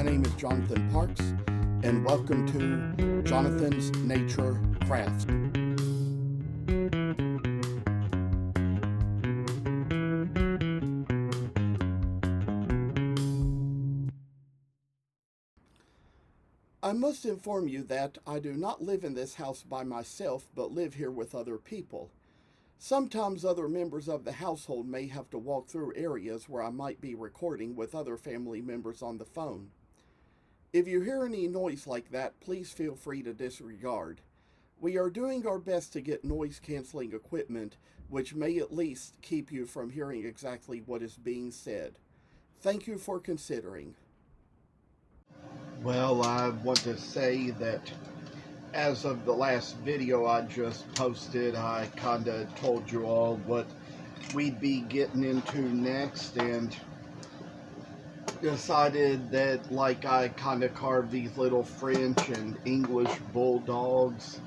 My name is Jonathan Parks, and welcome to Jonathan's Nature Crafts. I must inform you that I do not live in this house by myself, but live here with other people. Sometimes other members of the household may have to walk through areas where I might be recording with other family members on the phone. If you hear any noise like that, please feel free to disregard. We are doing our best to get noise canceling equipment, which may at least keep you from hearing exactly what is being said. Thank you for considering. Well, I want to say that as of the last video I just posted, I kinda told you all what we'd be getting into next, and decided that I kinda carved these little French and English bulldogs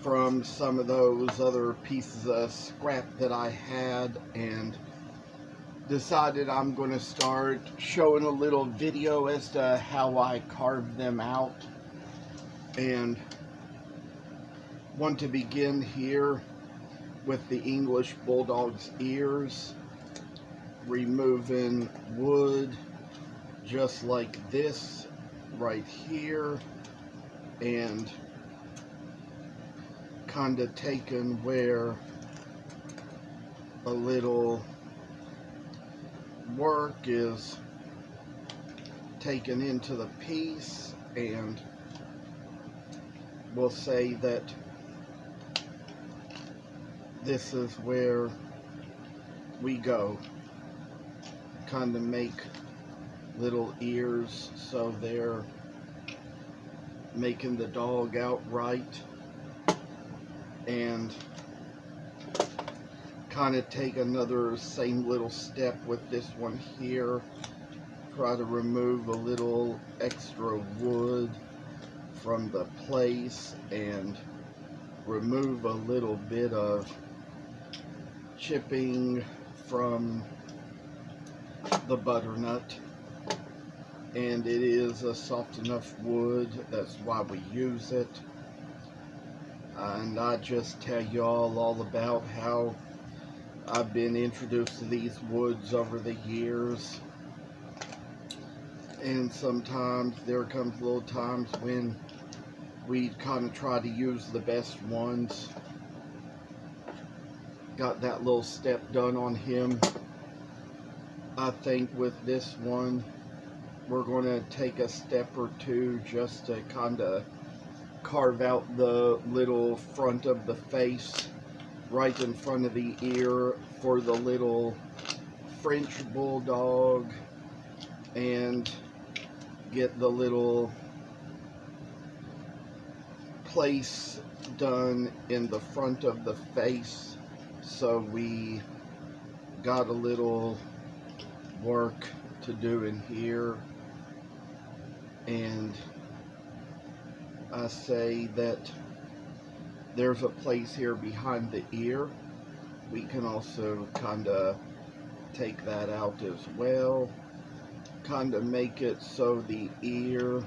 from some of those other pieces of scrap that I had, and decided I'm going to start showing a little video as to how I carved them out, and want to begin here with the English Bulldog's ears, removing wood just like this right here, and kind of taking where a little work is taken into the piece, and we'll say that this is where we go, kind of make little ears so they're making the dog out right, and kind of take another same little step with this one here, try to remove a little extra wood from the place and remove a little bit of chipping from the butternut, and it is a soft enough wood, that's why we use it. And I just tell y'all all about how I've been introduced to these woods over the years, and sometimes there comes little times when we kind of try to use the best ones. Got that little step done on him. I think with this one we're going to take a step or two just to kind of carve out the little front of the face right in front of the ear for the little French bulldog, and get the little place done in the front of the face, so we got a little work to do in here. And I say that there's a place here behind the ear. We can also kind of take that out as well, kind of make it so the ear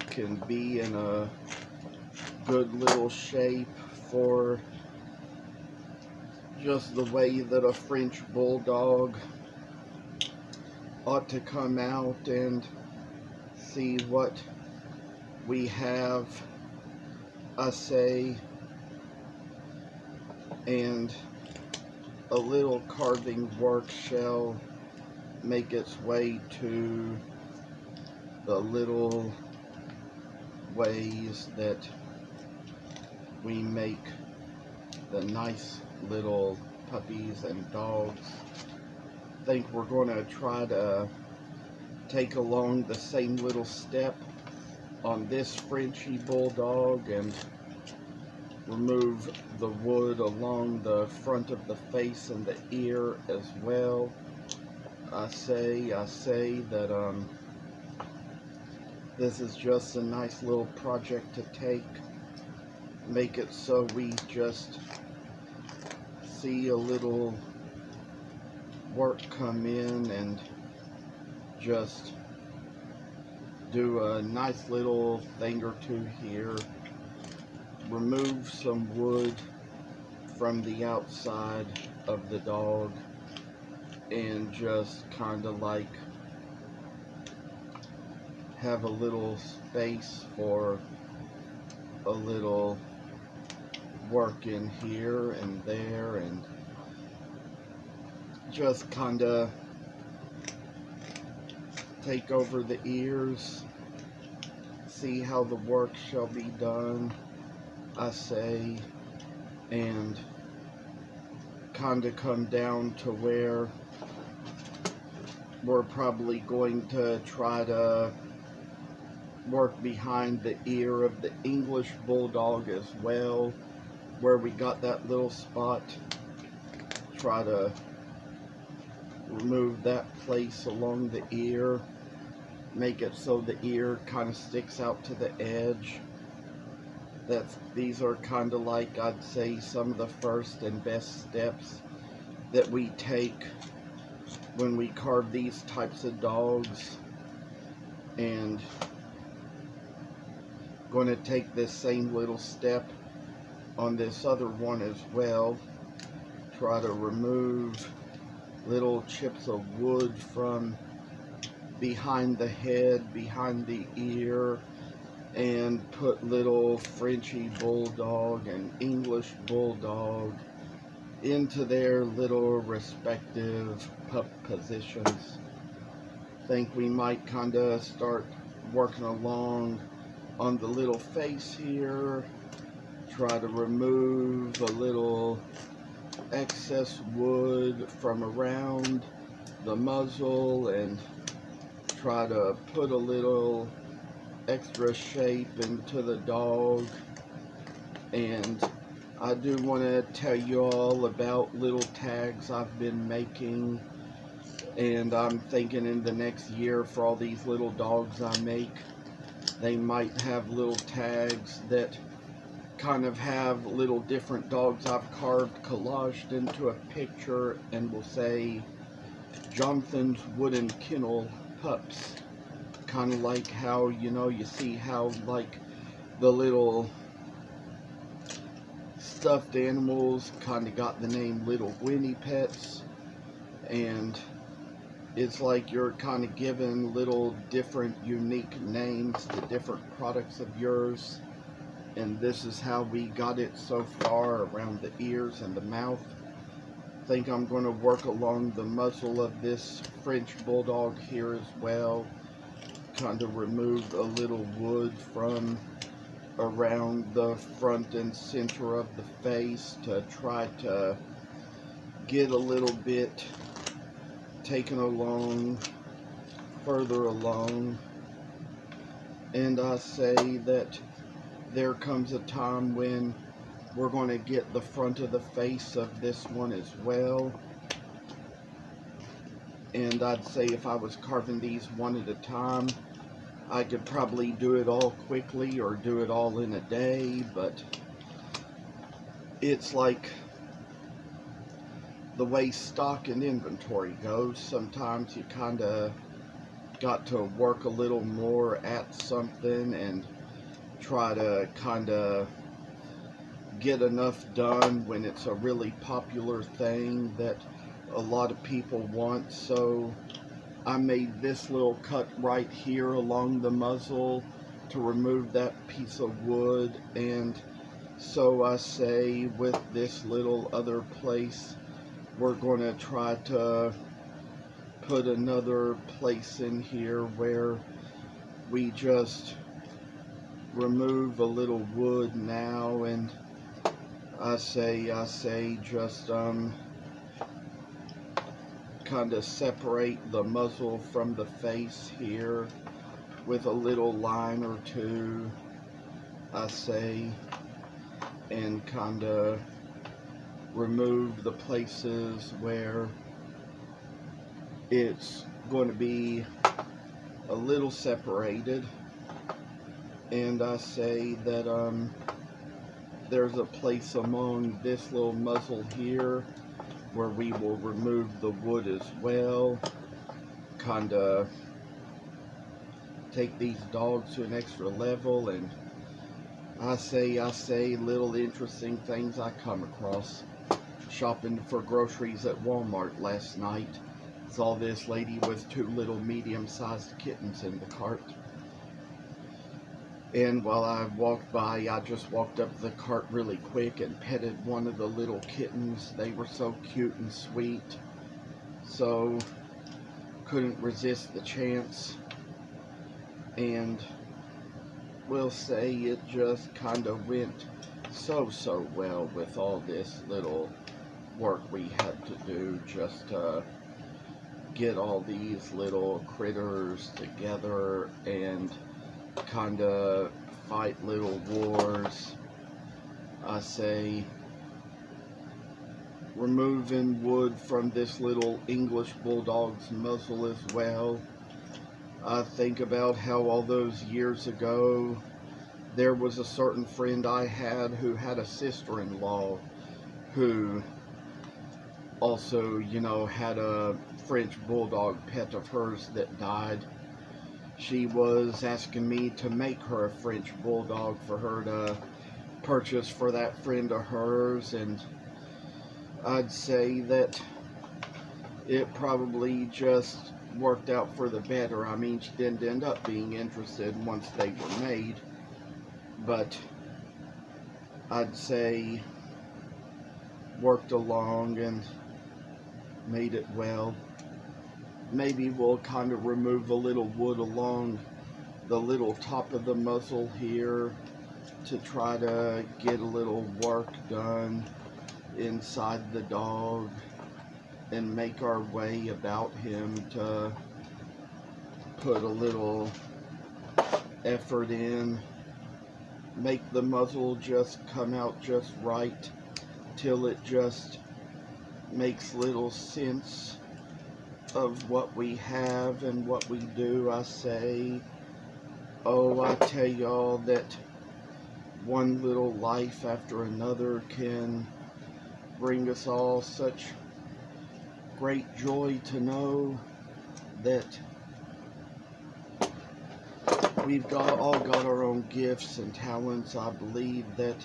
can be in a good little shape for just the way that a French bulldog ought to come out. And see what we have, I say, and a little carving work shall make its way to the little ways that we make the nice little puppies and dogs. I think we're going to try to take along the same little step on this Frenchy bulldog and remove the wood along the front of the face and the ear as well. I say that this is just a nice little project to make it so we just see a little work come in and just do a nice little thing or two here, remove some wood from the outside of the dog, and just kind of like have a little space for a little work in here and there, and just kind of take over the ears, see how the work shall be done, I say, and kind of come down to where we're probably going to try to work behind the ear of the English Bulldog as well, where we got that little spot. Try to remove that place along the ear, make it so the ear kind of sticks out to the edge. These are kind of like, I'd say, some of the first and best steps that we take when we carve these types of dogs. And going to take this same little step on this other one as well. Try to remove little chips of wood from behind the head, behind the ear, and put little Frenchy Bulldog and English Bulldog into their little respective pup positions. Think we might kind of start working along on the little face here. Try to remove a little excess wood from around the muzzle and try to put a little extra shape into the dog. And I do want to tell you all about little tags I've been making, and I'm thinking in the next year for all these little dogs I make, they might have little tags that kind of have little different dogs I've carved collaged into a picture, and will say Jonathan's Wooden Kennel Pups. Kind of like how, you know, you see how like the little stuffed animals kind of got the name Little Winnie Pets, and it's like you're kind of given little different unique names to different products of yours. And this is how we got it so far around the ears and the mouth. I think I'm going to work along the muzzle of this French Bulldog here as well. Kind of remove a little wood from around the front and center of the face to try to get a little bit taken along, further along. And I say that there comes a time when we're going to get the front of the face of this one as well. And I'd say if I was carving these one at a time, I could probably do it all quickly or do it all in a day, but it's like the way stock and inventory goes. Sometimes you kind of got to work a little more at something and try to kind of get enough done when it's a really popular thing that a lot of people want. So I made this little cut right here along the muzzle to remove that piece of wood, and so I say with this little other place we're going to try to put another place in here where we just remove a little wood now, and I say just kind of separate the muzzle from the face here with a little line or two, I say, and kind of remove the places where it's going to be a little separated. And I say that there's a place among this little muzzle here where we will remove the wood as well. Kind of take these dogs to an extra level, and I say little interesting things I come across. Shopping for groceries at Walmart last night, saw this lady with two little medium-sized kittens in the cart. And while I walked by, I just walked up to the cart really quick and petted one of the little kittens. They were so cute and sweet. So, couldn't resist the chance. And we'll say it just kind of went so well with all this little work we had to do just to get all these little critters together and kind of fight little wars. I say removing wood from this little English bulldog's muzzle as well. I think about how all those years ago there was a certain friend I had who had a sister-in-law who also, you know, had a French bulldog pet of hers that died. She was asking me to make her a French bulldog for her to purchase for that friend of hers, and I'd say that it probably just worked out for the better. I mean, she didn't end up being interested once they were made, but I'd say worked along and made it well. Maybe we'll kind of remove a little wood along the little top of the muzzle here to try to get a little work done inside the dog and make our way about him to put a little effort in, make the muzzle just come out just right till it just makes little sense of what we have and what we do. I say, oh, I tell y'all that one little life after another can bring us all such great joy to know that we've all got our own gifts and talents. I believe that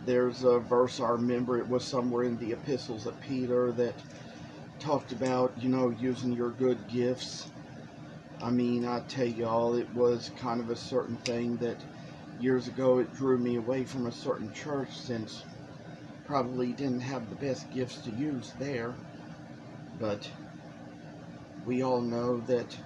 there's a verse I remember, it was somewhere in the epistles of Peter, that talked about, you know, using your good gifts. I mean, I tell y'all, it was kind of a certain thing that years ago it drew me away from a certain church, since probably didn't have the best gifts to use there. But we all know that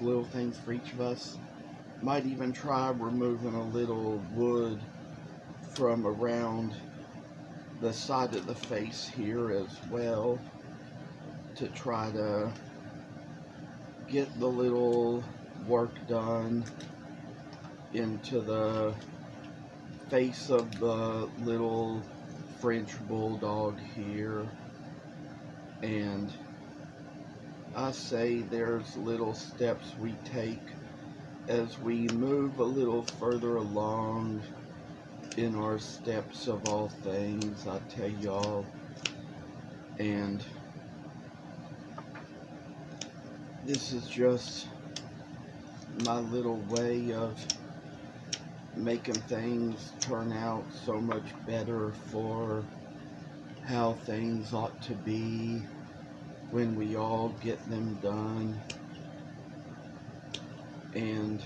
little things for each of us. Might even try removing a little wood from around the side of the face here as well, to try to get the little work done into the face of the little French bulldog here. And I say there's little steps we take as we move a little further along in our steps of all things, I tell y'all. And this is just my little way of making things turn out so much better for how things ought to be when we all get them done. And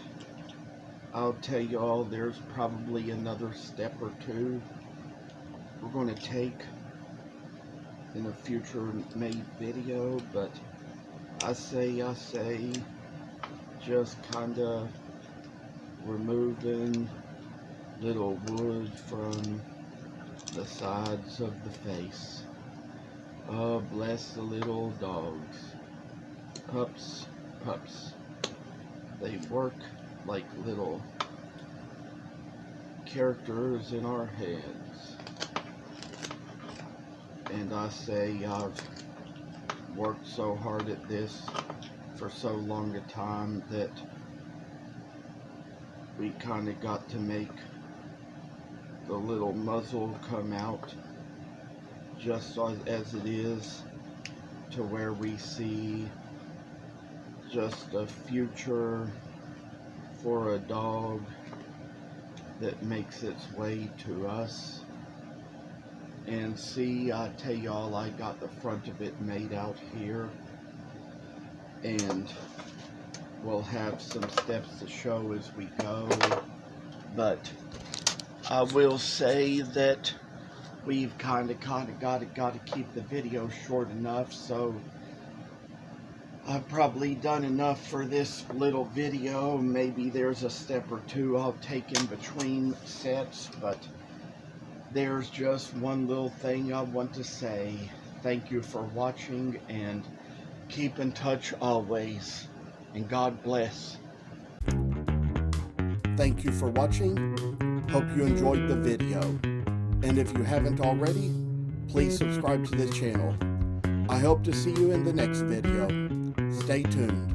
I'll tell y'all, there's probably another step or two we're going to take in a future made video, but I say just kind of removing little wood from the sides of the face. Oh, bless the little dogs. Pups. They work like little characters in our heads. And I say I've worked so hard at this for so long a time that we kind of got to make the little muzzle come out just as it is, to where we see just a future for a dog that makes its way to us. And see, I tell y'all, I got the front of it made out here, and we'll have some steps to show as we go. But I will say that we've kind of got to keep the video short enough, so I've probably done enough for this little video. Maybe there's a step or two I'll take in between sets, but there's just one little thing I want to say. Thank you for watching, and keep in touch always, and God bless. Thank you for watching. Hope you enjoyed the video. And if you haven't already, please subscribe to the channel. I hope to see you in the next video. Stay tuned.